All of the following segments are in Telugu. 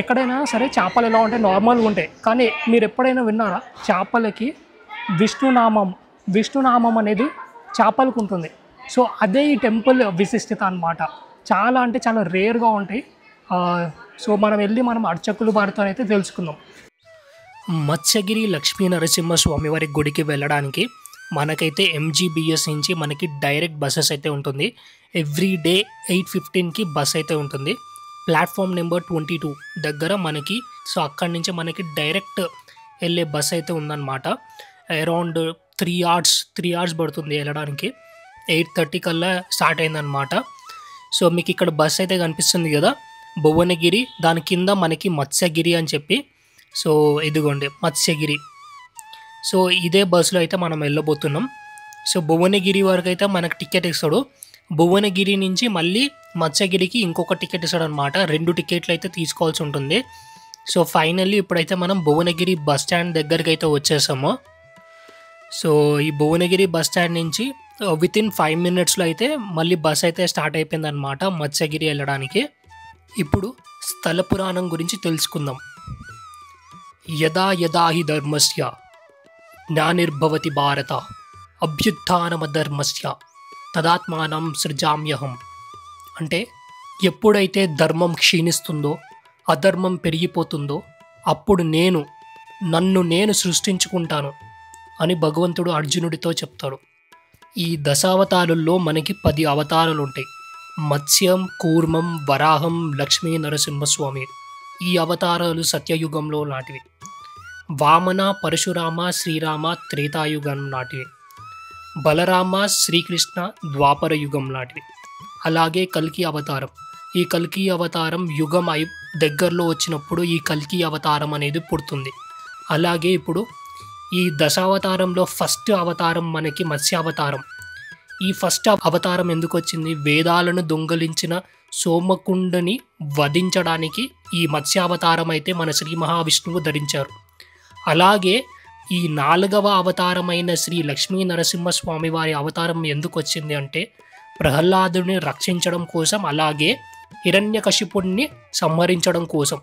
ఎక్కడైనా సరే చేపలు ఎలా ఉంటాయి, నార్మల్గా ఉంటాయి. కానీ మీరు ఎప్పుడైనా విన్నారా, చేపలకి విష్ణునామం విష్ణునామం అనేది చేపలకు ఉంటుంది. సో అదే ఈ టెంపుల్ విశిష్టత అనమాట. చాలా అంటే చాలా రేర్గా ఉంటాయి. సో మనం వెళ్ళి మనం అర్చకులు వారితో అయితే తెలుసుకుందాం. మత్స్యగిరి లక్ష్మీ నరసింహ స్వామివారి గుడికి వెళ్ళడానికి మనకైతే ఎంజీబీఎస్ నుంచి మనకి డైరెక్ట్ బస్సెస్ అయితే ఉంటుంది. ఎవ్రీ డే 8:15కి బస్ అయితే ఉంటుంది. ప్లాట్ఫామ్ నెంబర్ 22 దగ్గర మనకి, సో అక్కడి నుంచి మనకి డైరెక్ట్ వెళ్ళే బస్ అయితే ఉందన్నమాట. అరౌండ్ 3 అవర్స్ పడుతుంది వెళ్ళడానికి. 8:30 కల్లా స్టార్ట్ అయిందనమాట. సో మీకు ఇక్కడ బస్ అయితే కనిపిస్తుంది కదా, భువనగిరి, దాని కింద మనకి మత్స్యగిరి అని చెప్పి, సో ఇదిగోండి మత్స్యగిరి. సో ఇదే బస్సులో అయితే మనం వెళ్ళబోతున్నాం. సో భువనగిరి వరకు అయితే మనకు టికెట్ ఇస్తాడు. భువనగిరి నుంచి మళ్ళీ మత్స్యగిరికి ఇంకొక టికెట్ ఇస్తాడు అనమాట. 2 టికెట్లు అయితే తీసుకోవాల్సి ఉంటుంది. సో ఫైనల్లీ ఇప్పుడైతే మనం భువనగిరి బస్ స్టాండ్ దగ్గరికి అయితే వచ్చేసాము. సో ఈ భువనగిరి బస్ స్టాండ్ నుంచి వితిన్ 5 minutesలో అయితే మళ్ళీ బస్ అయితే స్టార్ట్ అయిపోయింది అనమాట మత్స్యగిరి వెళ్ళడానికి. ఇప్పుడు స్థల పురాణం గురించి తెలుసుకుందాం. యదా యదా హి ధర్మస్య జ్ఞానిర్భవతి భారత అభ్యుత్థానమధర్మస్య తదాత్మానం సృజామ్యహం. అంటే ఎప్పుడైతే ధర్మం క్షీణిస్తుందో, అధర్మం పెరిగిపోతుందో, అప్పుడు నన్ను నేను సృష్టించుకుంటాను అని భగవంతుడు అర్జునుడితో చెప్తాడు. ఈ దశావతారుల్లో మనకి 10 అవతారాలు ఉంటాయి. మత్స్యం, కూర్మం, వరాహం, లక్ష్మీ నరసింహస్వామి. ఈ అవతారాలు సత్యయుగంలో నాటివి. వామన, పరశురామ, శ్రీరామ త్రేతాయుగం నాటివి. బలరామ, శ్రీకృష్ణ ద్వాపర యుగం నాటివి. అలాగే కల్కి అవతారం. ఈ కల్కి అవతారం యుగం దగ్గరలో వచ్చినప్పుడు ఈ కల్కి అవతారం అనేది పుడుతుంది. అలాగే ఇప్పుడు ఈ దశావతారంలో ఫస్ట్ అవతారం మనకి మత్స్యావతారం. ఈ ఫస్ట్ అవతారం ఎందుకు వచ్చింది? వేదాలను దొంగలించిన సోమకుండుని వధించడానికి ఈ మత్స్యావతారం అయితే మన శ్రీ మహావిష్ణువు ధరించారు. అలాగే ఈ 4వ అవతారమైన శ్రీ లక్ష్మీ నరసింహస్వామి వారి అవతారం ఎందుకు వచ్చింది అంటే ప్రహ్లాదుని రక్షించడం కోసం, అలాగే హిరణ్యకశిపుణ్ణి సంహరించడం కోసం.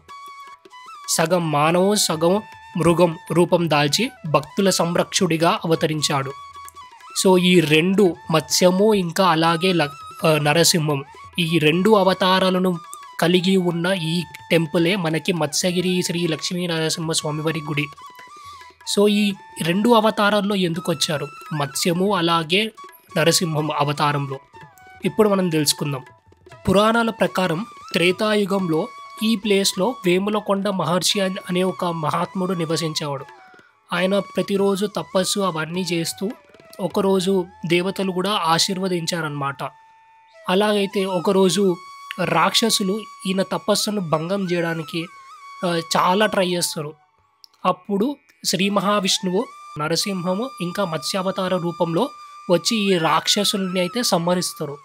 సగం మానవం సగం మృగం రూపం దాల్చి భక్తుల సంరక్షుడిగా అవతరించాడు. సో ఈ 2 మత్స్యము ఇంకా అలాగే నరసింహం, ఈ 2 అవతారాలను కలిగి ఉన్న ఈ టెంపులే మనకి మత్స్యగిరి శ్రీ లక్ష్మీ నరసింహస్వామి వారి గుడి. సో ఈ 2 అవతారాల్లో ఎందుకు వచ్చారు? మత్స్యము అలాగే నరసింహం అవతారంలో ఇప్పుడు మనం తెలుసుకుందాం. పురాణాల ప్రకారం త్రేతాయుగంలో ఈ ప్లేస్లో వేములకొండ మహర్షి అనే ఒక మహాత్ముడు నివసించేవాడు. ఆయన ప్రతిరోజు తపస్సు అవన్నీ చేస్తూ ఒకరోజు దేవతలు కూడా ఆశీర్వదించారన్నమాట. అలాగైతే ఒకరోజు రాక్షసులు ఈయన తపస్సును భంగం చేయడానికి చాలా ట్రై చేస్తారు. అప్పుడు శ్రీ మహావిష్ణువు నరసింహము ఇంకా మత్స్యావతార రూపంలో వచ్చి ఈ రాక్షసుల్ని అయితే సంహరిస్తారు.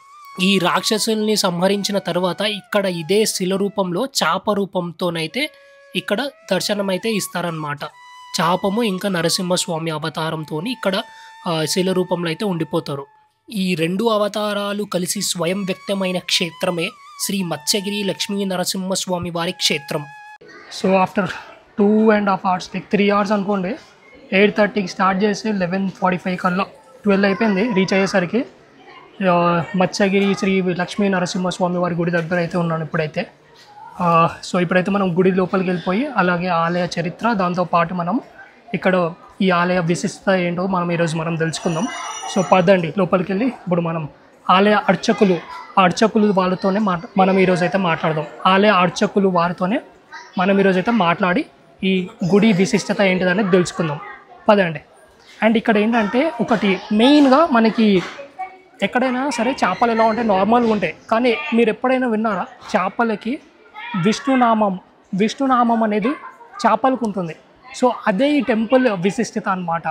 ఈ రాక్షసుల్ని సంహరించిన తర్వాత ఇక్కడ ఇదే శిల రూపంలో చాప రూపంతోనైతే ఇక్కడ దర్శనం అయితే ఇస్తారనమాట. చాపము ఇంకా నరసింహస్వామి అవతారంతో ఇక్కడ శిల రూపంలో అయితే ఉండిపోతారు. ఈ 2 అవతారాలు కలిసి స్వయం వ్యక్తమైన క్షేత్రమే శ్రీ మత్స్యగిరి లక్ష్మీ నరసింహస్వామి వారి క్షేత్రం. సో ఆఫ్టర్ 2.5 hours, 3 hours అనుకోండి, 8:30కి స్టార్ట్ చేసి 11:45 కల్లా 12 అయిపోయింది రీచ్ అయ్యేసరికి. మత్స్యగిరి శ్రీ లక్ష్మీ నరసింహస్వామి వారి గుడి దగ్గర అయితే ఉన్నాను ఇప్పుడైతే. సో ఇప్పుడైతే మనం గుడి లోపలికి వెళ్ళిపోయి అలాగే ఆలయ చరిత్ర, దాంతోపాటు మనం ఇక్కడ ఈ ఆలయ విశిష్టత ఏంటో ఈరోజు మనం తెలుసుకుందాం. సో పదండి లోపలికి వెళ్ళి ఇప్పుడు మనం ఆలయ అర్చకులు వాళ్ళతోనే మనం ఈరోజు అయితే మాట్లాడదాం. ఆలయ అర్చకులు వారితోనే మనం ఈరోజు అయితే మాట్లాడి ఈ గుడి విశిష్టత ఏంటిదనేది తెలుసుకుందాం. పదండి. అండ్ ఇక్కడ ఏంటంటే ఒకటి మెయిన్గా మనకి ఎక్కడైనా సరే చేపలు ఎలా ఉంటాయి, నార్మల్గా ఉంటాయి. కానీ మీరు ఎప్పుడైనా విన్నారా, చేపలకి విష్ణునామం అనేది చేపలకు ఉంటుంది. సో అదే ఈ టెంపుల్ విశిష్టత అనమాట.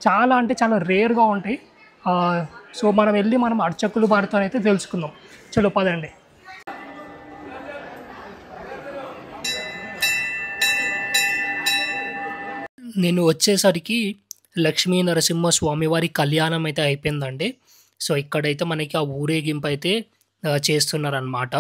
చాలా అంటే చాలా రేర్గా ఉంటాయి. సో మనం వెళ్ళి మనం అర్చకులు వారితో అయితే తెలుసుకుందాం. చలో పదండి. నేను వచ్చేసరికి లక్ష్మీ నరసింహ స్వామివారి కళ్యాణం అయితే అయిపోయిందండి. సో ఇక్కడైతే మనకి ఆ ఊరేగింపు అయితే చేస్తున్నారనమాట.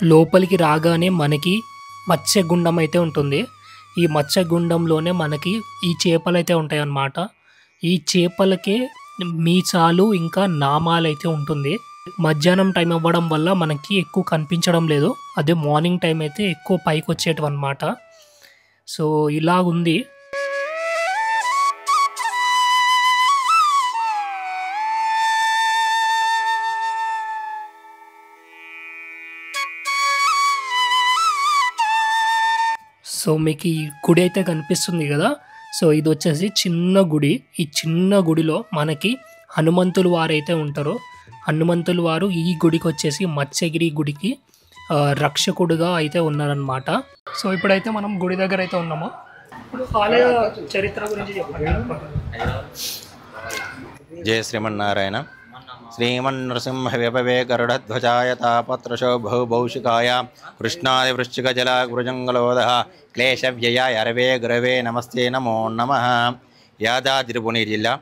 లోపలికి రాగానే మనకి మత్స్యగుండం అయితే ఉంటుంది. ఈ మత్స్యగుండంలోనే మనకి ఈ చేపలైతే ఉంటాయన్నమాట. ఈ చేపలకే మీసాలు ఇంకా నామాలైతే ఉంటుంది. మధ్యాహ్నం టైం అవ్వడం వల్ల మనకి ఎక్కువ కనిపించడం లేదు. అదే మార్నింగ్ టైం అయితే ఎక్కువ పైకి వచ్చేటివన్నమాట. సో ఇలాగుంది. సో మీకు ఈ గుడి అయితే కనిపిస్తుంది కదా. సో ఇది వచ్చేసి చిన్న గుడి. ఈ చిన్న గుడిలో మనకి హనుమంతులు వారు అయితే ఉంటారు. హనుమంతులు వారు ఈ గుడికి వచ్చేసి మత్స్యగిరి గుడికి రక్షకుడుగా అయితే ఉన్నారనమాట. సో ఇప్పుడైతే మనం గుడి దగ్గర అయితే ఉన్నాము. ఇప్పుడు ఆలయ చరిత్ర గురించి చెప్పండి. జయ శ్రీమన్నారాయణ. శ్రీమన్నృసింహ విభవే గరుడధ్వజాయ తాపత్రశోభౌ భౌషికాయ కృష్ణాదివృశ్చికజల గురుజంగలోద క్లేశవ్యయాయ అరవే గురవే నమస్తే నమో నమః. యాదాద్రిపుని జిల్లా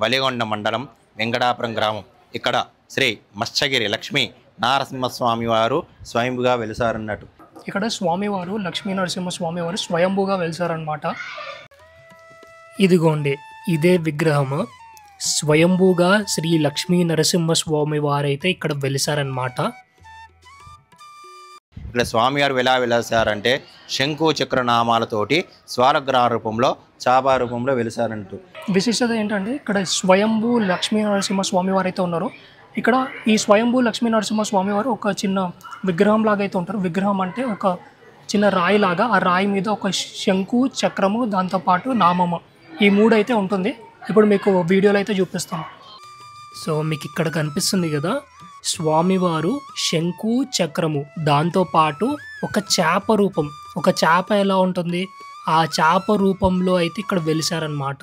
వలిగొండ మండలం వెంకటాపురం గ్రామం. ఇక్కడ శ్రీ మత్స్యగిరి లక్ష్మీ నరసింహస్వామి వారు స్వయంభుగా వెలిసారన్నట్టు. ఇక్కడ స్వామివారు లక్ష్మీ నరసింహస్వామివారు స్వయంభుగా వెలిసారనమాట. ఇదిగోండి ఇదే విగ్రహము. స్వయంభూగా శ్రీ లక్ష్మీ నరసింహస్వామి వారైతే ఇక్కడ వెలిసారనమాట. ఇక్కడ స్వామివారు ఎలా వెలిసారంటే శంకు చక్ర నామాలతోటి స్వాలగ్రహ రూపంలో చాపా రూపంలో వెలిసారంటూ. విశిష్టత ఏంటంటే ఇక్కడ స్వయంభూ లక్ష్మీ నరసింహస్వామి వారు అయితే ఉన్నారు. ఇక్కడ ఈ స్వయంభూ లక్ష్మీ నరసింహస్వామి వారు ఒక చిన్న విగ్రహం లాగా అయితే ఉంటారు. విగ్రహం అంటే ఒక చిన్న రాయి లాగా, ఆ రాయి మీద ఒక శంకు చక్రము దాంతోపాటు నామము ఈ మూడు అయితే ఉంటుంది. ఇప్పుడు మీకు వీడియోలో అయితే చూపిస్తాం. సో మీకు ఇక్కడ కనిపిస్తుంది కదా స్వామివారు శంకు చక్రము దాంతోపాటు ఒక చేప రూపం. ఒక చేప ఎలా ఉంటుంది ఆ చేప రూపంలో అయితే ఇక్కడ వెలిసారనమాట.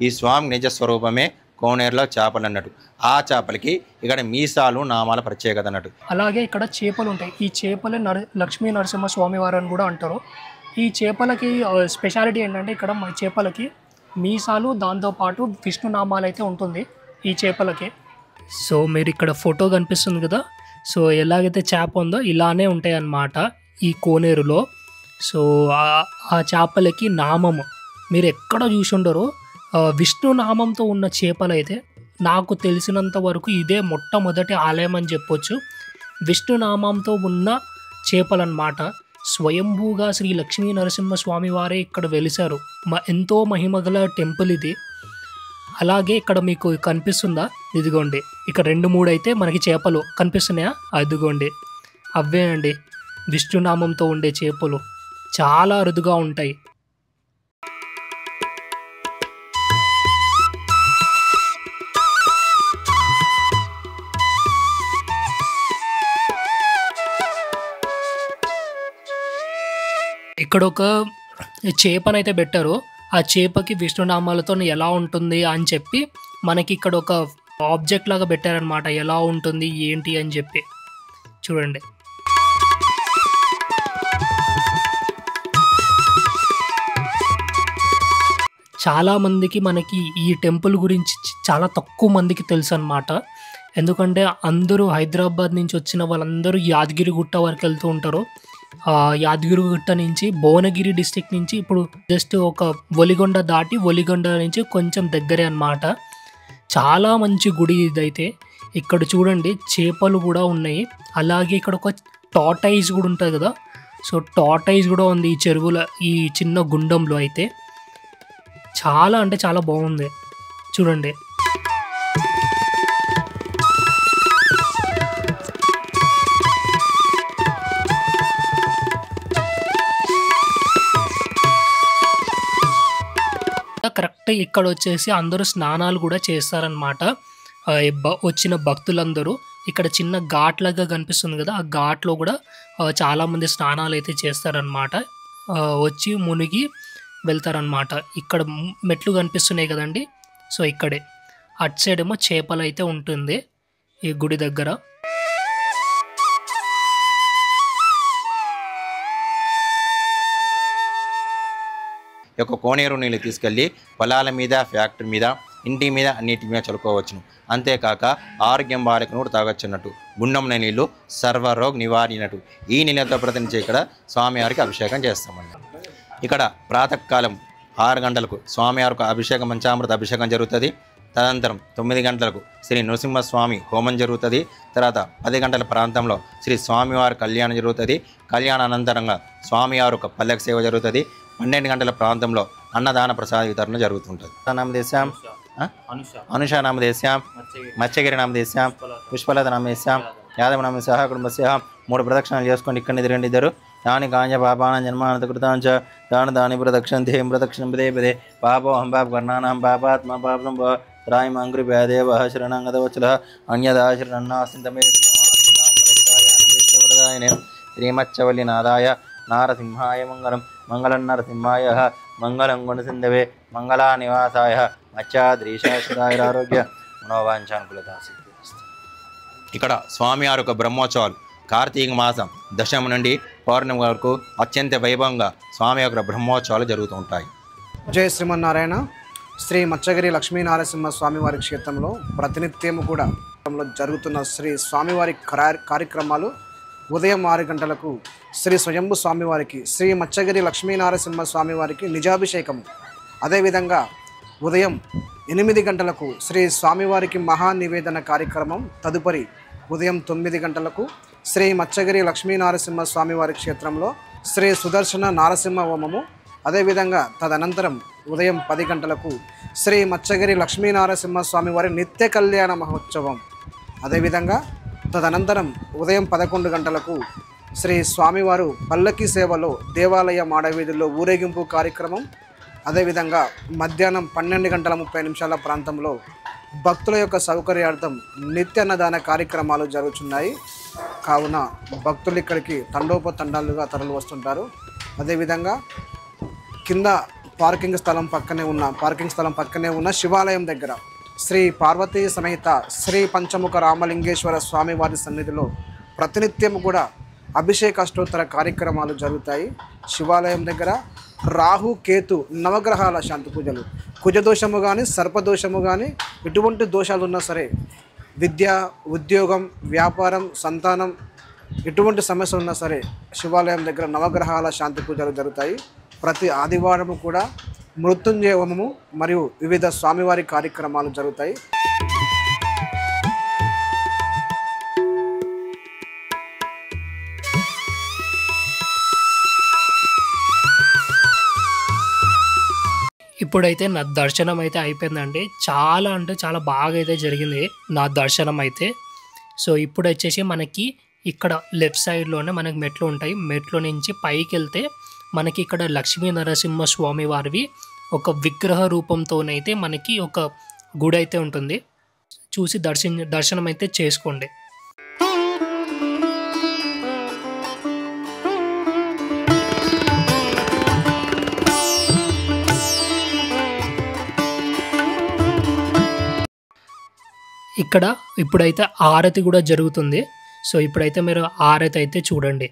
ఈ స్వామి నిజ స్వరూపమే కోనేరులో చేపలు అన్నట్టు. ఆ చేపలకి ఇక్కడ మీసాలు నామాల ప్రత్యేకత అన్నట్టు. అలాగే ఇక్కడ చేపలు ఉంటాయి. ఈ చేపలే లక్ష్మీ నరసింహ స్వామి వారు అని కూడా అంటారు. ఈ చేపలకి స్పెషాలిటీ ఏంటంటే ఇక్కడ మా చేపలకి మీసాలు దాంతోపాటు విష్ణునామాలు అయితే ఉంటుంది ఈ చేపలకి. సో మీరు ఇక్కడ ఫోటో కనిపిస్తుంది కదా. సో ఎలాగైతే చేప ఉందో ఇలానే ఉంటాయి అన్నమాట ఈ కోనేరులో. సో ఆ చేపలకి నామము మీరు ఎక్కడ చూసి ఉండరు. విష్ణునామంతో ఉన్న చేపలు అయితే నాకు తెలిసినంత వరకు ఇదే మొట్టమొదటి ఆలయం అని చెప్పొచ్చు. విష్ణునామంతో ఉన్న చేపలు అన్నమాట. స్వయంభూగా శ్రీ లక్ష్మీ నరసింహస్వామి వారే ఇక్కడ వెలిశారు. ఎంతో మహిమగల టెంపుల్ ఇది. అలాగే ఇక్కడ మీకు కనిపిస్తుందా, ఇదిగోండి ఇక్కడ 2-3 అయితే మనకి చేపలు కనిపిస్తున్నాయా, అదిగోండి అవే అండి విష్ణునామంతో ఉండే చేపలు. చాలా అరుదుగా ఉంటాయి. ఇక్కడ ఒక చేపనైతే పెట్టారు. ఆ చేపకి విష్ణునామాలతో ఎలా ఉంటుంది అని చెప్పి మనకి ఇక్కడ ఒక ఆబ్జెక్ట్ లాగా పెట్టారనమాట. ఎలా ఉంటుంది ఏంటి అని చెప్పి చూడండి. చాలామందికి మనకి ఈ టెంపుల్ గురించి చాలా తక్కువ మందికి తెలుసు అన్నమాట. ఎందుకంటే అందరూ హైదరాబాద్ నుంచి వచ్చిన వాళ్ళందరూ యాదగిరిగుట్ట వరకు వెళ్తూ ఉంటారు. యాదగిరిగుట్ట నుంచి భువనగిరి డిస్ట్రిక్ట్ నుంచి ఇప్పుడు జస్ట్ ఒక ఒలిగొండ దాటి ఒలిగొండ నుంచి కొంచెం దగ్గరే అన్నమాట. చాలా మంచి గుడి ఇదైతే. ఇక్కడ చూడండి చేపలు కూడా ఉన్నాయి. అలాగే ఇక్కడ ఒక టార్టైజ్ కూడా ఉంటుంది కదా. సో టార్టైజ్ కూడా ఉంది ఈ చెరువులో, ఈ చిన్న గుండంలో అయితే. చాలా అంటే చాలా బాగుంది చూడండి. కరెక్ట్ ఇక్కడ వచ్చేసి అందరూ స్నానాలు కూడా చేస్తారనమాట. వచ్చిన భక్తులందరూ ఇక్కడ చిన్న ఘాట్ లాగా కనిపిస్తుంది కదా, ఆ ఘాట్లో కూడా చాలామంది స్నానాలు అయితే చేస్తారనమాట. వచ్చి మునిగి వెళ్తారనమాట. ఇక్కడ మెట్లు కనిపిస్తున్నాయి కదండి, సో ఇక్కడే. అటు సైడ్ ఏమో చేపలు అయితే ఉంటుంది ఈ గుడి దగ్గర. ఈ యొక్క కోనేరు నీళ్ళు తీసుకెళ్ళి పొలాల మీద, ఫ్యాక్టరీ మీద, ఇంటి మీద, అన్నిటి మీద చల్లుకోవచ్చును. అంతేకాక ఆరోగ్యం బాలికను కూడా తాగొచ్చున్నట్టు. గుండంలో నీళ్ళు సర్వరోగ నివారినట్టు. ఈ నీళ్ళతో ప్రతినిధి ఇక్కడ స్వామివారికి అభిషేకం చేస్తామండి. ఇక్కడ ప్రాతకాలం 6 గంటలకు స్వామివారికి అభిషేకం, పంచామృత అభిషేకం జరుగుతుంది. తదనంతరం 9 గంటలకు శ్రీ నృసింహస్వామి హోమం జరుగుతుంది. తర్వాత 10 గంటల ప్రాంతంలో శ్రీ స్వామివారి కళ్యాణం జరుగుతుంది. కళ్యాణ అనంతరంగా స్వామివారి ఒక పల్లెక సేవ జరుగుతుంది. 12 గంటల ప్రాంతంలో అన్నదాన ప్రసాద వితరణ జరుగుతుంటుంది. నామదేశ్యాం, అనుష నామదేశ్యాం, మత్స్యగిరి నామదేశ్యాం, పుష్పలత నామదేశ్యాం, యాదవ నామ సహా కుటుంబస్య 3 ప్రదక్షిణాలు చేసుకోండి. ఇక్కడ ఎదురండి ఇద్దరు. దాని కాంజ పాపాన జన్మానంత కృతాంచ దాని దాని ప్రదక్షిణంతే ప్రదక్షిణం పదే పదే పాపోహం పాప కర్ణానాం పాపాత్మ పాపం రాయి మంగ్రి పేదేవ శరణంగదవచల అన్యదాశరణాసింతమే శ్రీమచ్చవల్లి నాదాయ నారసింహాయ మంగళం మంగళం నరసింహాయ మంగళం గుణసింధవే మంగళా నివాసాయ మత్స్యాద్రీశాశ్వరాయ ఆరోగ్య మనోవాంఛానుకూలత. ఇక్కడ స్వామివారి యొక్క బ్రహ్మోత్సవాలు కార్తీక మాసం దశమి నుండి పౌర్ణమి వరకు అత్యంత వైభవంగా స్వామి యొక్క బ్రహ్మోత్సవాలు జరుగుతూ ఉంటాయి. జై శ్రీమన్నారాయణ. శ్రీ మత్స్యగిరి లక్ష్మీనారసింహ స్వామివారి క్షేత్రంలో ప్రతినిత్యము కూడా జరుగుతున్న శ్రీ స్వామివారి కార్యక్రమాలు ఉదయం 6 గంటలకు శ్రీ స్వయంభు స్వామివారికి, శ్రీ మత్స్యగిరి లక్ష్మీనారసింహ స్వామివారికి నిజాభిషేకం. అదేవిధంగా ఉదయం 8 గంటలకు శ్రీ స్వామివారికి మహానివేదన కార్యక్రమం. తదుపరి ఉదయం 9 గంటలకు శ్రీ మత్స్యగిరి లక్ష్మీనారసింహ స్వామివారి క్షేత్రంలో శ్రీ సుదర్శన నారసింహ హోమము. అదేవిధంగా తదనంతరం ఉదయం 10 గంటలకు శ్రీ మత్స్యగిరి లక్ష్మీనారసింహ స్వామివారి నిత్య కళ్యాణ మహోత్సవం. అదేవిధంగా తదనంతరం ఉదయం 11 గంటలకు శ్రీ స్వామివారు పల్లకి సేవలో దేవాలయ మాడవీధుల్లో ఊరేగింపు కార్యక్రమం. అదేవిధంగా మధ్యాహ్నం 12:30 ప్రాంతంలో భక్తుల యొక్క సౌకర్యార్థం నిత్యాన్నదాన కార్యక్రమాలు జరుగుతున్నాయి. కావున భక్తులు ఇక్కడికి తండోపతండాలుగా తరలి వస్తుంటారు. అదేవిధంగా కింద పార్కింగ్ స్థలం పక్కనే ఉన్న శివాలయం దగ్గర శ్రీ పార్వతీ సమేత శ్రీ పంచముఖ రామలింగేశ్వర స్వామివారి సన్నిధిలో ప్రతినిత్యం కూడా అభిషేకాష్టోత్తర కార్యక్రమాలు జరుగుతాయి. శివాలయం దగ్గర రాహు కేతు నవగ్రహాల శాంతి పూజలు, కుజదోషము కానీ సర్పదోషము కానీ ఎటువంటి దోషాలు ఉన్నా సరే, విద్య, ఉద్యోగం, వ్యాపారం, సంతానం, ఎటువంటి సమస్యలు ఉన్నా సరే శివాలయం దగ్గర నవగ్రహాల శాంతి పూజలు జరుగుతాయి. ప్రతి ఆదివారము కూడా మృత్యుంజయ హోమము మరియు వివిధ స్వామివారి కార్యక్రమాలు జరుగుతాయి. ఇప్పుడైతే నా దర్శనం అయితే అయిపోయిందండి. చాలా అంటే చాలా బాగా అయితే జరిగింది నా దర్శనం అయితే. సో ఇప్పుడు వచ్చేసి మనకి ఇక్కడ లెఫ్ట్ సైడ్లోనే మనకి మెట్లు ఉంటాయి. మెట్లు నుంచి పైకి వెళ్తే మనకి ఇక్కడ లక్ష్మీ నరసింహ స్వామి వారివి ఒక విగ్రహ రూపంతోనైతే మనకి ఒక గుడి అయితే ఉంటుంది. చూసి దర్శనం అయితే చేసుకోండి. ఇక్కడ ఇప్పుడైతే ఆరతి కూడా జరుగుతుంది. సో ఇప్పుడైతే మీరు ఆరతి అయితే చూడండి.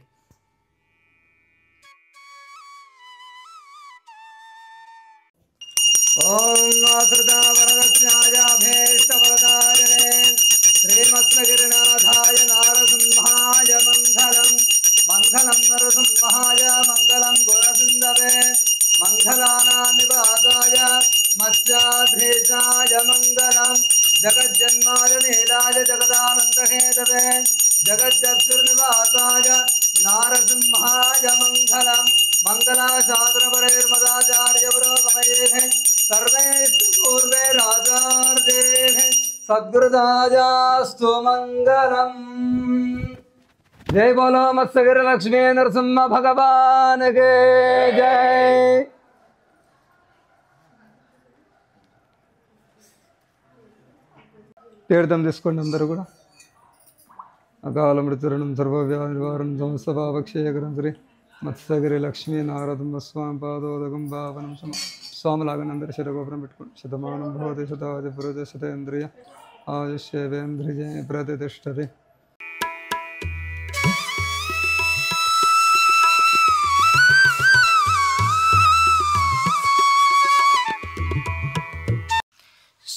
ఓం శ్రీమత్గిరినాథాయ నారసింహాయ మంగళం. మంగళం నరసింహాయ మంగళం గుణసింధవే మంగళానానివాసాయ మత్స్యాధీశాయ మంగళం. జగజ్జన్మాయ నీలాయ జగదానందహేతవే జగజ్జర్నివాసాయ నారసింహాయ మంగళం. మంగళాశాస్త్రపరైర్మదాచార్య పురోగమయే సర్వేషు పూర్వే రాజార్దే సద్గురుదాయాస్తు మంగళం. జై బోలో మత్స్యగిరి లక్ష్మీ నరసింహ భగవాన్ కే జై. తీర్థం తీసుకోండి అందరూ కూడా. అకాల మృత్యురణం సర్వవ్యాధి నివారణం సమస్త పాపక్షయకరం శ్రీ మత్స్యగిరి లక్ష్మీ నారదమ్మ స్వామి పాదోదకం భావనం స్వామిలాగా అందరి శరగోపురం పెట్టుకోండి. శతమానం భవతి శతాది పురుష శతేంద్రియ ఆయుష్యేవేంద్రియే ప్రతిష్టతి.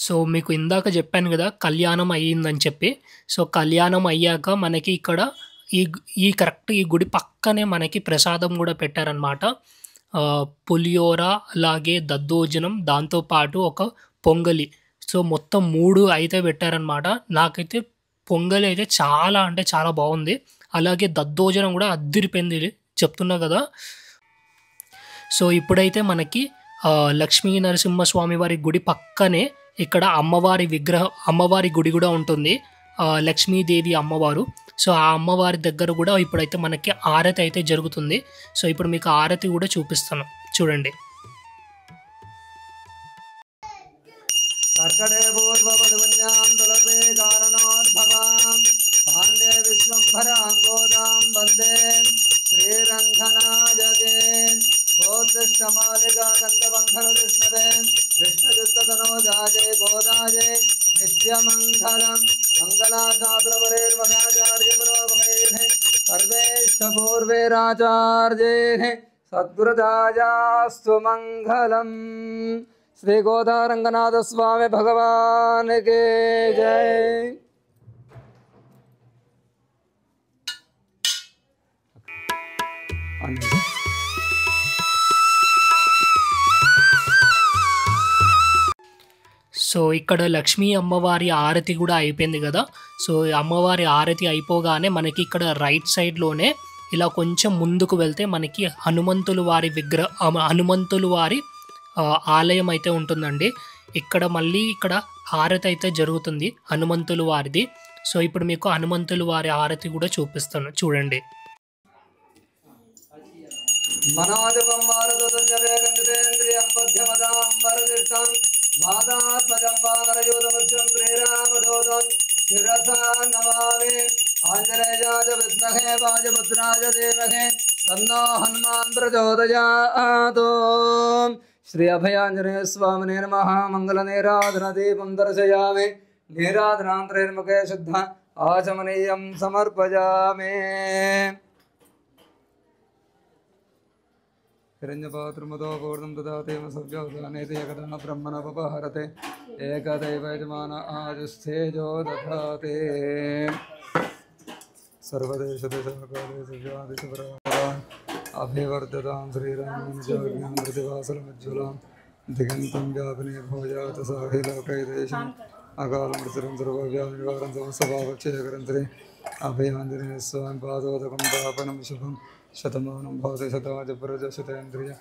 సో మీకు ఇందాక చెప్పాను కదా కళ్యాణం అయ్యిందని చెప్పి. సో కళ్యాణం అయ్యాక మనకి ఇక్కడ కరెక్ట్ ఈ గుడి పక్కనే మనకి ప్రసాదం కూడా పెట్టారనమాట. పులిహోర అలాగే దద్దోజనం దాంతోపాటు ఒక పొంగలి. సో మొత్తం 3 అయితే పెట్టారనమాట. నాకైతే పొంగలి అయితే చాలా అంటే చాలా బాగుంది. అలాగే దద్దోజనం కూడా అద్దిరిపోయింది చెప్తున్నా కదా. సో ఇప్పుడైతే మనకి లక్ష్మీ నరసింహస్వామి వారి గుడి పక్కనే ఇక్కడ అమ్మవారి గుడి కూడా ఉంటుంది. లక్ష్మీదేవి అమ్మవారు. సో ఆ అమ్మవారి దగ్గర కూడా ఇప్పుడైతే మనకి ఆరతి అయితే జరుగుతుంది. సో ఇప్పుడు మీకు ఆరతి కూడా చూపిస్తాను చూడండి. కర్కటే పూర్వవధున్యాం తులసే కారణోద్భవాం పాండే విశ్వంభరాంగోదాం వందే శ్రీరంగనాయకే. గోత్రిష్టమాలికా గంధబంధన విష్ణవే విష్ణుచిత్తతనోజాయే గోదాయే నిత్యమంగళం. మంగళాశాస్త్రపరేర్మహాచార్య పురోగమైః సర్వేష్టపూర్వేరాచార్యైః సద్గురుదాయాస్తు మంగళం. శ్రీ గోదారంగనాథ స్వామి భగవానికి జై. సో ఇక్కడ లక్ష్మీ అమ్మవారి ఆరతి కూడా అయిపోయింది కదా. సో అమ్మవారి ఆరతి అయిపోగానే మనకి ఇక్కడ రైట్ సైడ్లోనే ఇలా కొంచెం ముందుకు వెళ్తే మనకి హనుమంతుల వారి ఆలయం అయితే ఉంటుందండి. ఇక్కడ మళ్ళీ ఇక్కడ హారతి అయితే జరుగుతుంది హనుమంతుల వారిది. సో ఇప్పుడు మీకు హనుమంతుల వారి ఆరతి కూడా చూపిస్తాను చూడండి. మనాజపం మారదోజవేగం జితేంద్రియం బుద్ధిమతాం వరదిష్టం మాతాత్మజం వానరయూతమస్యం శ్రీరామదూతం శిరసా నమామి. ఆంజనేయాయ విద్మహే వాయుపుత్రాయ ధీమహి తన్నో హనుమాన్ ప్రచోదయాత్. శ్రీ అభయాంజనేయ స్వామినే నమః. మంగళ నీరాధన దీపం దర్శయామి. నీరాధనాంతరేర్ముఖే శుద్ధ ఆచమనీయం సమర్పయామి. హిరణ్యపాత్రముతో పూర్ణం దదాతేమ సవ్యోదానేతి ఏకదా బ్రహ్మణోపహరతే ఏకదైవ యజమాన ఆజుస్థేజో దధాతే. సర్వదేశదేశకాలేశవ్యాధిశుభ్రవాన్ అభివర్ధతాం శ్రీరామం జోగ్యాం ప్రతివాసలముజ్వలాం దిగంతం వ్యాపినే భోజాత సాహిలోకైదేశం అకాల మృతురం సర్వవ్యాధినివారం సమస్తభావక్షేకరం శ్రీ అభయాంజనేయ స్వామి పాదోదకం పాపనం శుభం. శతమానం భవతి శతాది పురుష శతేంద్రియ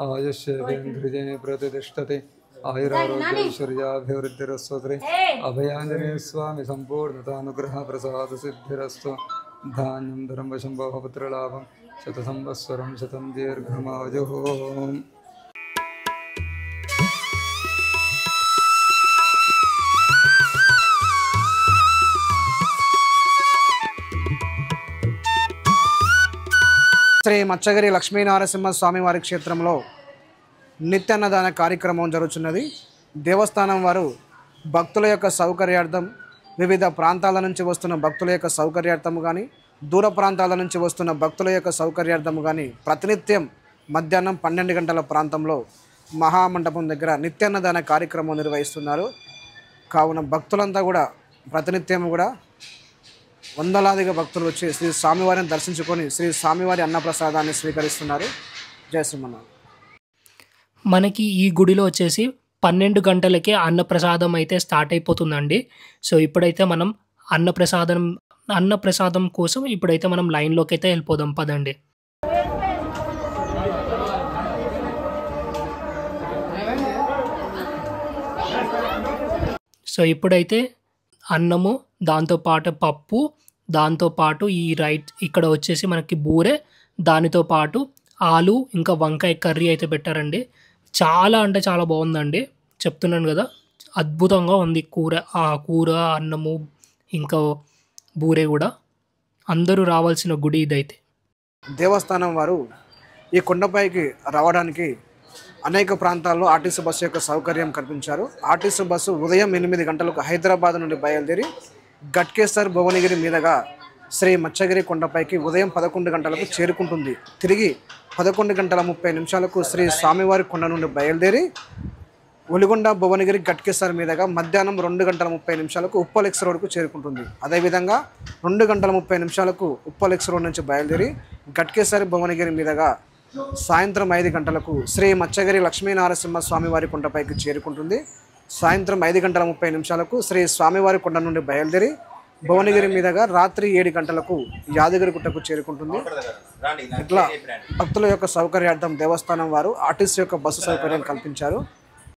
ఆయుష్యేంద్రియే ప్రతిష్టతి. ఆయురారోగ్యైశ్వర్యాభివృద్ధిరస్తు. శ్రీ అభయాంజనేయ స్వామి సంపూర్ణతానుగ్రహ ప్రసాద సిద్ధిరస్తు. ధాన్యం ధరం వశం బహుపుత్రలాభం శత సంవత్సరం శతం దీర్ఘమాయు. శ్రీ మత్స్యగిరి లక్ష్మీనరసింహ స్వామి వారి క్షేత్రంలో నిత్యాన్నదాన కార్యక్రమం జరుగుతున్నది. దేవస్థానం వారు భక్తుల యొక్క సౌకర్యార్థం, వివిధ ప్రాంతాల నుంచి వస్తున్న భక్తుల యొక్క సౌకర్యార్థము కానీ, దూర ప్రాంతాల నుంచి వస్తున్న భక్తుల యొక్క సౌకర్యార్థము కానీ ప్రతినిత్యం మధ్యాహ్నం 12 గంటల ప్రాంతంలో మహామండపం దగ్గర నిత్యాన్నదాన కార్యక్రమం నిర్వహిస్తున్నారు. కావున భక్తులంతా కూడా ప్రతినిత్యం కూడా వందలాదిగా భక్తులు వచ్చి శ్రీ స్వామివారిని దర్శించుకొని శ్రీ స్వామివారి అన్నప్రసాదాన్ని స్వీకరిస్తున్నారు. జయ శ్రీమన్నారాయణ. మనకి ఈ గుడిలో వచ్చేసి 12 గంటలకే అన్నప్రసాదం అయితే స్టార్ట్ అయిపోతుందండి. సో ఇప్పుడైతే మనం అన్నప్రసాదం కోసం ఇప్పుడైతే మనం లైన్లోకి అయితే వెళ్ళిపోదాం పదండి. సో ఇప్పుడైతే అన్నము, దాంతోపాటు పప్పు, దాంతోపాటు ఇక్కడ వచ్చేసి మనకి బూరె, దానితో పాటు ఆలు ఇంకా వంకాయ కర్రీ అయితే పెట్టారండి. చాలా అంటే చాలా బాగుందండి, చెప్తున్నాను కదా, అద్భుతంగా ఉంది కూర. ఆ కూర, అన్నము ఇంకా బూరె కూడా. అందరూ రావాల్సిన గుడి ఇదైతే. దేవస్థానం వారు ఈ కొండపైకి రావడానికి అనేక ప్రాంతాల్లో ఆర్టీసీ బస్సు యొక్క సౌకర్యం కల్పించారు. ఆర్టీసీ బస్సు ఉదయం 8 గంటలకు హైదరాబాద్ నుండి బయలుదేరి గట్కేసర్ భువనగిరి మీదుగా శ్రీ మచ్చగిరి కొండపైకి ఉదయం 11 గంటలకు చేరుకుంటుంది. తిరిగి 11:30 శ్రీ స్వామివారి కొండ నుండి బయలుదేరి ఒలిగొండ భువనగిరి గట్కేసర్ మీదుగా మధ్యాహ్నం 2:30 ఉప్పల్ ఎక్స్ రోడ్కు చేరుకుంటుంది. అదేవిధంగా 2:30 ఉప్పల్ ఎక్స్ రోడ్ నుంచి బయలుదేరి గట్కేసర్ భువనగిరి మీదుగా సాయంత్రం 5 గంటలకు శ్రీ మచ్చగిరి లక్ష్మీనరసింహ స్వామివారి కొండపైకి చేరుకుంటుంది. సాయంత్రం 5:30 శ్రీ స్వామివారి కొండ నుండి బయలుదేరి భువనగిరి మీదుగా రాత్రి 7 గంటలకు యాదగిరిగుట్టకు చేరుకుంటుంది. ఇట్లా భక్తుల యొక్క సౌకర్యార్థం దేవస్థానం వారు ఆర్టీసీ యొక్క బస్సు సౌకర్యం కల్పించారు.